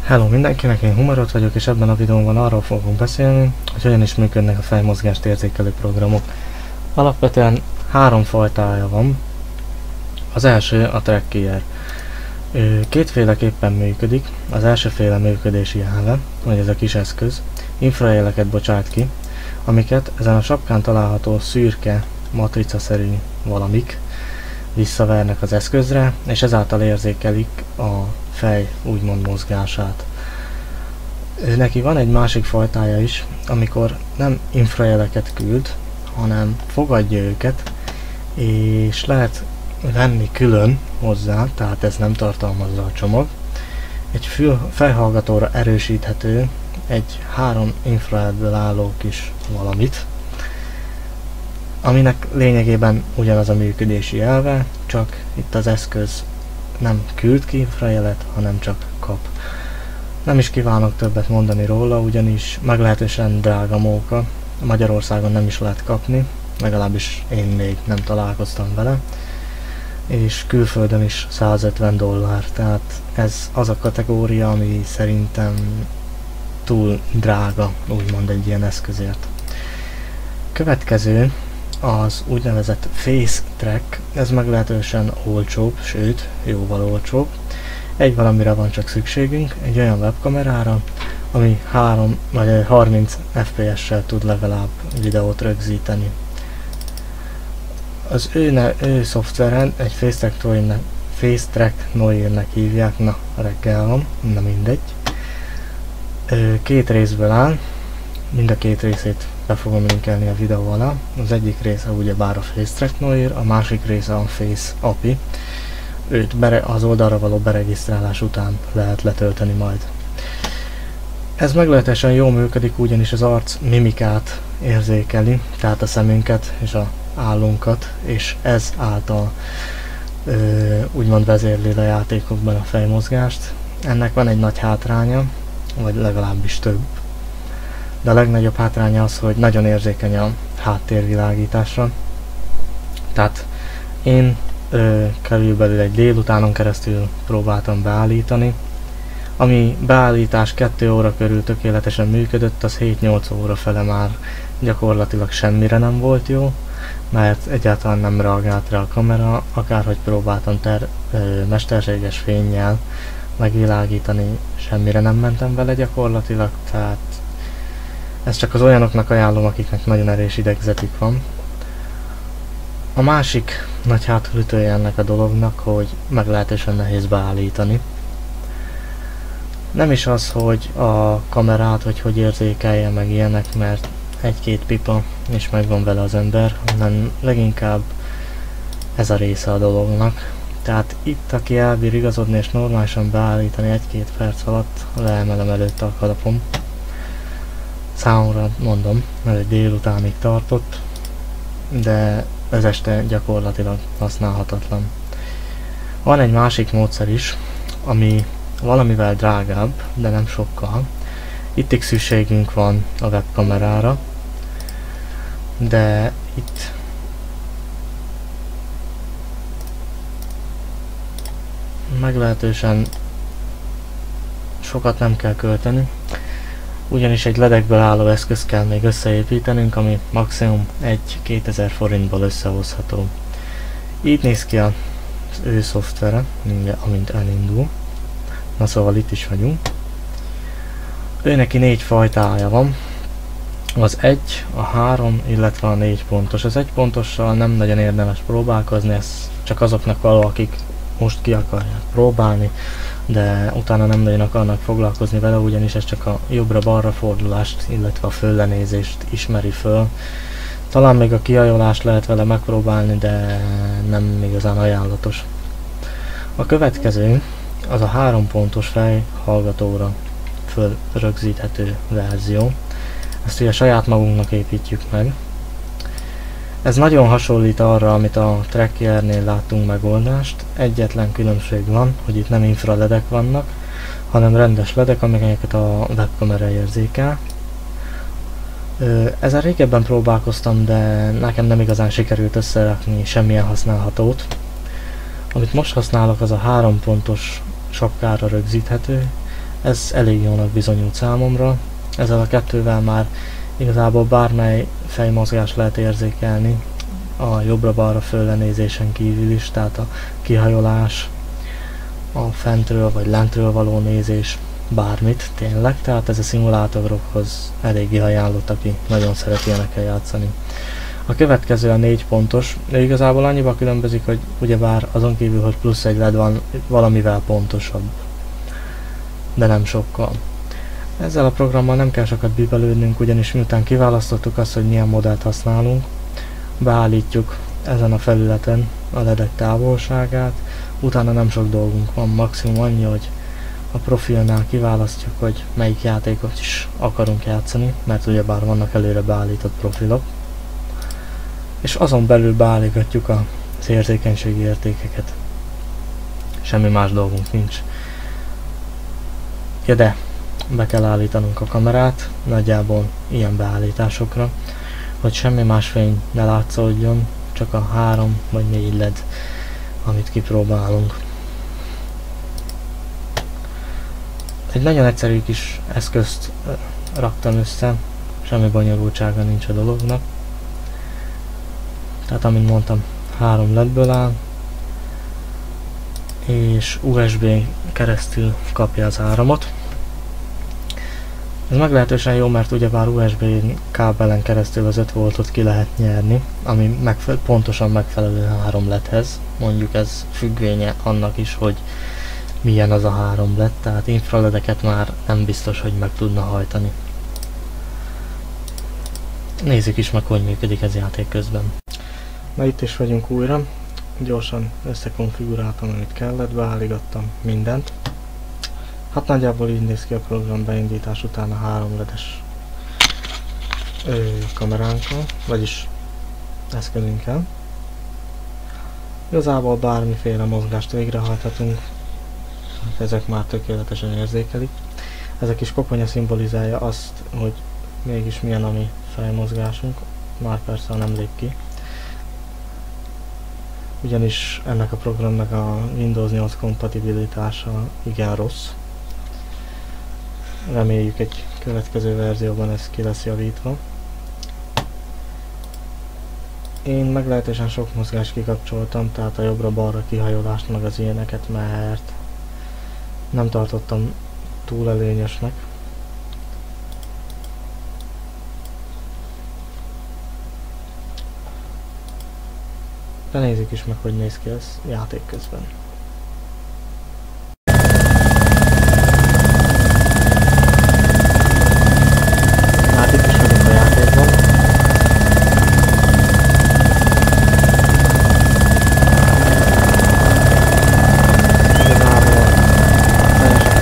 Hello mindenkinek, én Humarot vagyok, és ebben a videóban arról fogunk beszélni, hogy hogyan is működnek a fejmozgást érzékelő programok. Alapvetően három fajtája van. Az első a Trackier. Kétféleképpen működik. Az elsőféle működési elve, vagy ez a kis eszköz, infrajeleket bocsát ki, amiket ezen a sapkán található szürke, matricaszerű valamik visszavernek az eszközre, és ezáltal érzékelik a fej úgymond mozgását. Neki van egy másik fajtája is, amikor nem infrajeleket küld, hanem fogadja őket, és lehet venni külön hozzá, tehát ez nem tartalmazza a csomag, egy fejhallgatóra erősíthető, egy 3 infrajelből álló kis valamit, aminek lényegében ugyanaz a működési elve, csak itt az eszköz nem küld ki infrajelet, hanem csak kap. Nem is kívánok többet mondani róla, ugyanis meglehetősen drága móka. Magyarországon nem is lehet kapni, legalábbis én még nem találkoztam vele, és külföldön is $150, tehát ez az a kategória, ami szerintem túl drága, úgymond egy ilyen eszközért. Következő az úgynevezett Face Track, ez meglehetősen olcsóbb, sőt, jóval olcsóbb. Egy valamire van csak szükségünk, egy olyan webkamerára, ami 30 fps-sel tud legalább videót rögzíteni. Az ő szoftveren egy Face Track Noir-nek hívják, na reggel van, na mindegy. Két részből áll, mind a két részét be fogom linkelni a videó alá. Az egyik része ugyebár a Face Track Noir, a másik része a Face API. Őt az oldalra való beregisztrálás után lehet letölteni majd. Ez meglehetősen jól működik, ugyanis az arc mimikát érzékeli, tehát a szemünket és a állunkat, és ez által úgymond vezérli a játékokban a fejmozgást. Ennek van egy nagy hátránya, vagy legalábbis több. De a legnagyobb hátránya az, hogy nagyon érzékeny a háttérvilágításra. Tehát én körülbelül egy délutánon keresztül próbáltam beállítani. Ami beállítás 2 óra körül tökéletesen működött, az 7-8 óra fele már gyakorlatilag semmire nem volt jó, mert egyáltalán nem reagált rá a kamera, akárhogy próbáltam mesterséges fénnyel megvilágítani, semmire nem mentem vele gyakorlatilag, tehát ezt csak az olyanoknak ajánlom, akiknek nagyon erős idegzetük van. A másik nagy hátulütője ennek a dolognak, hogy meglehetősen nehéz beállítani. Nem is az, hogy a kamerát, hogy érzékelje meg ilyenek, mert egy-két pipa és megvan vele az ember, hanem leginkább ez a része a dolognak. Tehát itt, aki elbír igazodni és normálisan beállítani 1-2 perc alatt, leemelem előtte a kalapom. Számomra mondom, mert egy délutánig tartott, de ez este gyakorlatilag használhatatlan. Van egy másik módszer is, ami valamivel drágább, de nem sokkal. Itt szükségünk van a webkamerára, de itt meglehetősen sokat nem kell költeni, ugyanis egy ledekből álló eszközt kell még összeépítenünk, ami maximum 1-2000 forintból összehozható. Így néz ki az ő szoftvere, amint elindul. Na szóval itt is vagyunk. Neki 4 fajtája van. Az 1, a 3, illetve a 4 pontos. Az 1 pontossal nem nagyon érdemes próbálkozni, ez csak azoknak való, akik most ki akarják próbálni, de utána nem nagyon akarnak foglalkozni vele, ugyanis ez csak a jobbra-balra fordulást, illetve a föllenézést ismeri föl. Talán még a kiajolást lehet vele megpróbálni, de nem igazán ajánlatos. A következő az a 3 pontos fejhallgatóra fölrögzíthető verzió. Ezt ugye saját magunknak építjük meg. Ez nagyon hasonlít arra, amit a Trackiernél láttunk megoldást. Egyetlen különbség van, hogy itt nem infraledek vannak, hanem rendes ledek, amelyeket a webkamera érzékel. Ezzel régebben próbálkoztam, de nekem nem igazán sikerült összerakni semmilyen használhatót. Amit most használok, az a 3 pontos sapkára rögzíthető. Ez elég jónak bizonyult számomra. Ezzel a kettővel már igazából bármely fejmozgás lehet érzékelni, a jobbra-balra föllenézésen kívül is, tehát a kihajolás, a fentről vagy lentről való nézés, bármit tényleg, tehát ez a szimulátorokhoz eléggé ajánlott, aki nagyon szeret ilyenekkel játszani. A következő a 4 pontos, de igazából annyiba különbözik, hogy ugyebár azon kívül, hogy plusz egy LED van, valamivel pontosabb, de nem sokkal. Ezzel a programmal nem kell sokat bíbelődnünk, ugyanis miután kiválasztottuk azt, hogy milyen modellt használunk, beállítjuk ezen a felületen a LED-ek távolságát, utána nem sok dolgunk van, maximum annyi, hogy a profilnál kiválasztjuk, hogy melyik játékot is akarunk játszani, mert ugyebár vannak előre beállított profilok, és azon belül beállítgatjuk az érzékenységi értékeket. Semmi más dolgunk nincs. Ja, de be kell állítanunk a kamerát, nagyjából ilyen beállításokra, hogy semmi más fény ne látszódjon, csak a 3 vagy 4 LED, amit kipróbálunk. Egy nagyon egyszerű kis eszközt raktam össze, semmi bonyolultsága nincs a dolognak. Tehát amint mondtam, 3 LED-ből áll, és USB keresztül kapja az áramot. Ez meglehetősen jó, mert ugyebár USB kábelen keresztül az 5 voltot ki lehet nyerni, ami pontosan megfelelő 3 LED-hez. Mondjuk ez függvénye annak is, hogy milyen az a 3 LED, tehát infraledeket már nem biztos, hogy meg tudna hajtani. Nézzük is meg, hogy működik ez játék közben. Na, itt is vagyunk újra. Gyorsan összekonfiguráltam, amit kellett, beállítottam mindent. Hát nagyjából így néz ki a program beindítás után a 3 LED-es kameránkkal, vagyis eszközünkkel. Igazából bármiféle mozgást végrehajthatunk, hát ezek már tökéletesen érzékelik. Ez a kis koponya szimbolizálja azt, hogy mégis milyen a mi fejmozgásunk, már persze nem lép ki. Ugyanis ennek a programnak a Windows 8 kompatibilitása igen rossz. Reméljük egy következő verzióban ez ki lesz javítva. Én meglehetősen sok mozgást kikapcsoltam, tehát a jobbra-balra kihajolást meg az ilyeneket, mert nem tartottam túl előnyösnek. De nézzük is meg, hogy néz ki ez játék közben. Hát itt is vagyunk a játékban. Igazából teljesen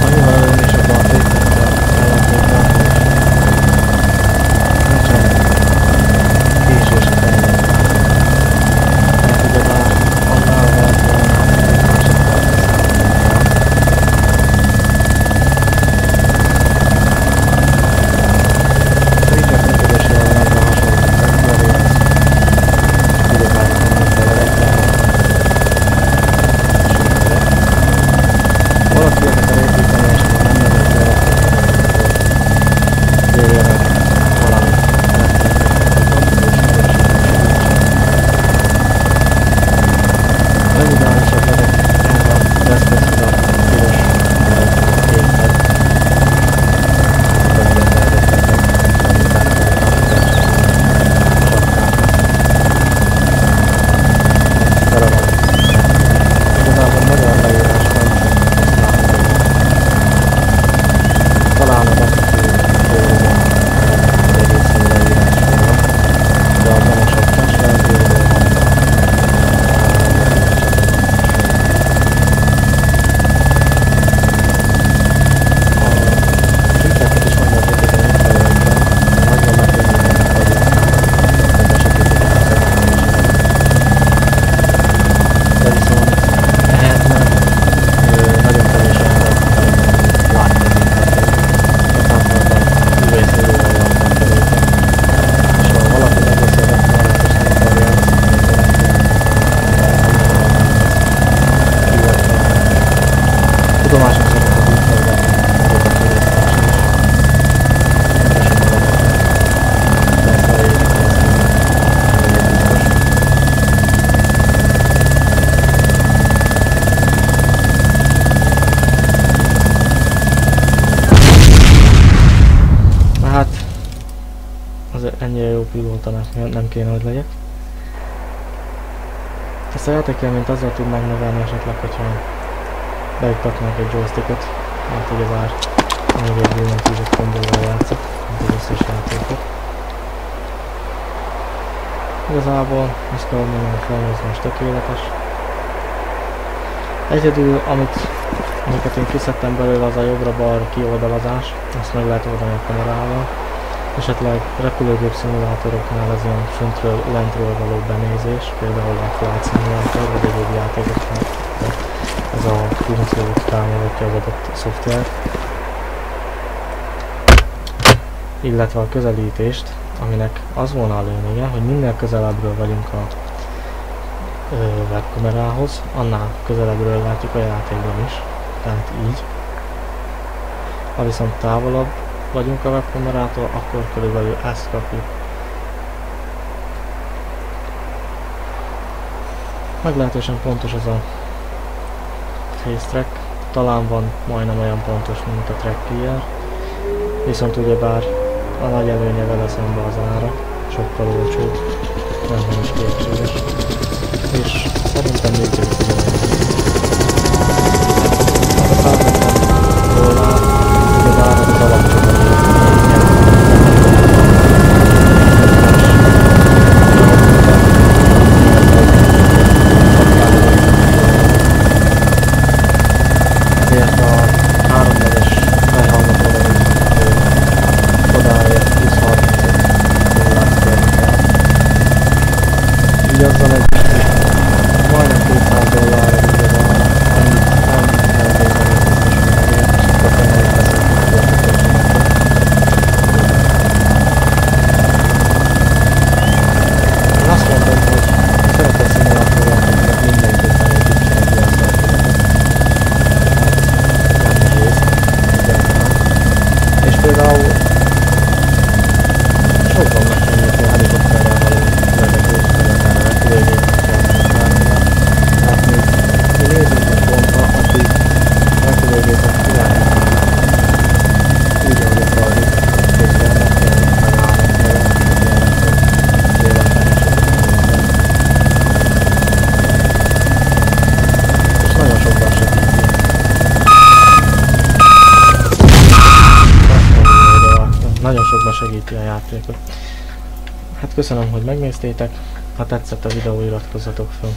annyival előnyösebb a fékekkel az ennyire jó pilóta nem kéne, hogy legyek. Ezt a játékélményt azzal tudnánk növelni esetleg, hogyha beiktatnánk egy joystickot, mert ugye bár még egy bűnöt is egy kombóval játszik, mint az összes játékot. Igazából azt kell mondani, hogy felnézni is tökéletes. Egyedül, amiket én kiszedtem belőle, az a jobbra-balra kioldalazás, azt meg lehet oldani a kamerával. Esetleg repülőgép szimulátoroknál az ilyen föntről, lentről való benézés, például a Flight Simulator, vagy egyéb játékoknál ez a funkciót támogatja az adott szoftvert. Illetve a közelítést, aminek az volna a lényege, hogy minél közelebbről vagyunk a webkamerához, annál közelebbről látjuk a játékban is, tehát így. Ha viszont távolabb vagyunk a webkamerától, akkor körülbelül ezt kapjuk. Meglehetősen pontos ez a face track, talán van majdnem olyan pontos, mint a track-keyer, viszont ugyebár a nagy előnye vele szemben az ára, sokkal olcsóbb, nem is kétséges, és szerintem működik ugyanúgy. A $150 ugyebár az alapcsomagja. Ezért a 3-es fejhallgatóra odaállja $20-35 környékén. Így azzal egy majdnem $200 ugyebár, annyit feltétlenül biztosan megért, és ezt a tényleg beszéltünk a Én azt mondom, hogy szeretett szimulátorjátéknak mindenképpen építsen egy ilyen szerkezetet. Nem nehéz, egyáltalán. És például sokban megkönnyíti a helikopterrel való vezetést, vagy akár a repülőgépekkel, vagy bármivel. Tehát mi nézünk egy pontra, addig a repülőgépek irányítják úgy, ahogy akarjuk, közben meg kell megállnunk vele, hogy véletlen esetben. És nagyon sokban segíti. Nagyon sokban segíti a játékot. Hát köszönöm, hogy megnéztétek, ha tetszett a videó, iratkozzatok fel.